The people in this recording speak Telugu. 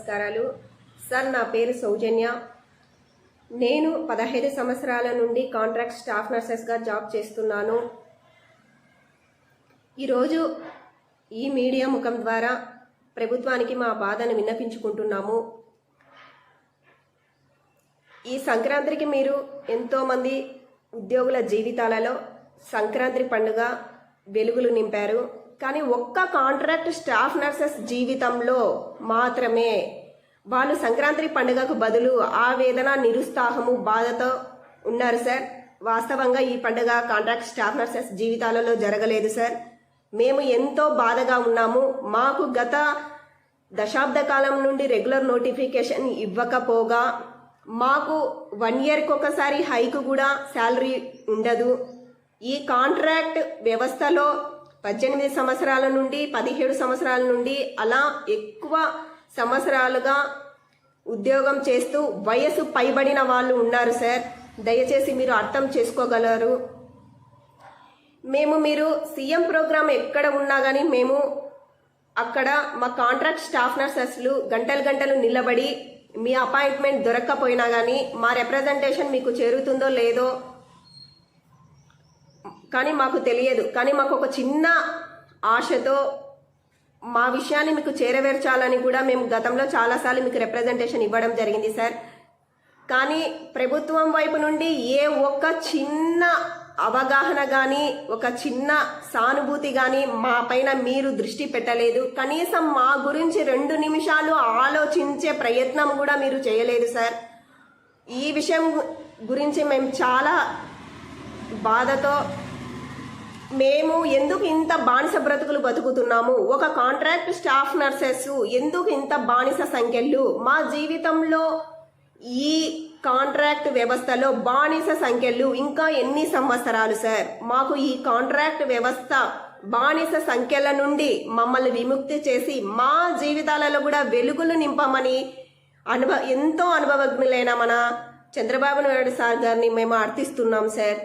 నమస్కారాలు సార్. నా పేరు సౌజన్య. నేను 15 సంవత్సరాల నుండి కాంట్రాక్ట్ స్టాఫ్ నర్సెస్గా జాబ్ చేస్తున్నాను. ఈరోజు ఈ మీడియా ముఖం ద్వారా ప్రభుత్వానికి మా బాధను విన్నపించుకుంటున్నాము. ఈ సంక్రాంతికి మీరు ఎంతోమంది ఉద్యోగుల జీవితాలలో సంక్రాంతి పండుగ వెలుగులు నింపారు. కానీ ఒక్క కాంట్రాక్ట్ స్టాఫ్ నర్సెస్ జీవితంలో మాత్రమే వాళ్ళు సంక్రాంతి పండుగకు బదులు ఆవేదన, నిరుత్సాహము, బాధతో ఉన్నారు సార్. వాస్తవంగా ఈ పండుగ కాంట్రాక్ట్ స్టాఫ్ నర్సెస్ జీవితాలలో జరగలేదు సార్. మేము ఎంతో బాధగా ఉన్నాము. మాకు గత దశాబ్ద కాలం నుండి రెగ్యులర్ నోటిఫికేషన్ ఇవ్వకపోగా మాకు 1 ఇయర్కి ఒకసారి హైక్ కూడా శాలరీ ఉండదు. ఈ కాంట్రాక్ట్ వ్యవస్థలో 18 సంవత్సరాల నుండి 17 సంవత్సరాల నుండి అలా ఎక్కువ సంవత్సరాలుగా ఉద్యోగం చేస్తూ వయసు పైబడిన వాళ్ళు ఉన్నారు సార్. దయచేసి మీరు అర్థం చేసుకోగలరు. మీరు సీఎం ప్రోగ్రాం ఎక్కడ ఉన్నా కానీ మేము అక్కడ మా కాంట్రాక్ట్ స్టాఫ్ నర్సెస్లు గంటలు నిలబడి మీ అపాయింట్మెంట్ దొరక్కపోయినా కానీ మా రిప్రజెంటేషన్ మీకు చేరుతుందో లేదో కానీ మాకు తెలియదు. కానీ మాకు ఒక చిన్న ఆశతో మా విషయాన్ని మీకు చేరవేర్చాలని కూడా మేము గతంలో చాలాసార్లు మీకు రిప్రజెంటేషన్ ఇవ్వడం జరిగింది సార్. కానీ ప్రభుత్వం వైపు నుండి ఏ ఒక్క చిన్న అవగాహన కానీ ఒక చిన్న సానుభూతి కానీ మా పైన మీరు దృష్టి పెట్టలేదు. కనీసం మా గురించి 2 నిమిషాలు ఆలోచించే ప్రయత్నం కూడా మీరు చేయలేదు సార్. ఈ విషయం గురించి మేము చాలా బాధతో మేము ఎందుకు ఇంత బానిస బ్రతుకులు బతుకుతున్నాము, ఒక కాంట్రాక్ట్ స్టాఫ్ నర్సెస్ ఎందుకు ఇంత బానిస సంఖ్యలు, మా జీవితంలో ఈ కాంట్రాక్ట్ వ్యవస్థలో బానిస సంఖ్యలు ఇంకా ఎన్ని సంవత్సరాలు సార్? మాకు ఈ కాంట్రాక్ట్ వ్యవస్థ బానిస సంఖ్యల నుండి మమ్మల్ని విముక్తి చేసి మా జీవితాలలో కూడా వెలుగులు నింపమని ఎంతో అనుభవజ్ఞులైన మన చంద్రబాబు నాయుడు సార్ గారిని మేము అర్థిస్తున్నాం సార్.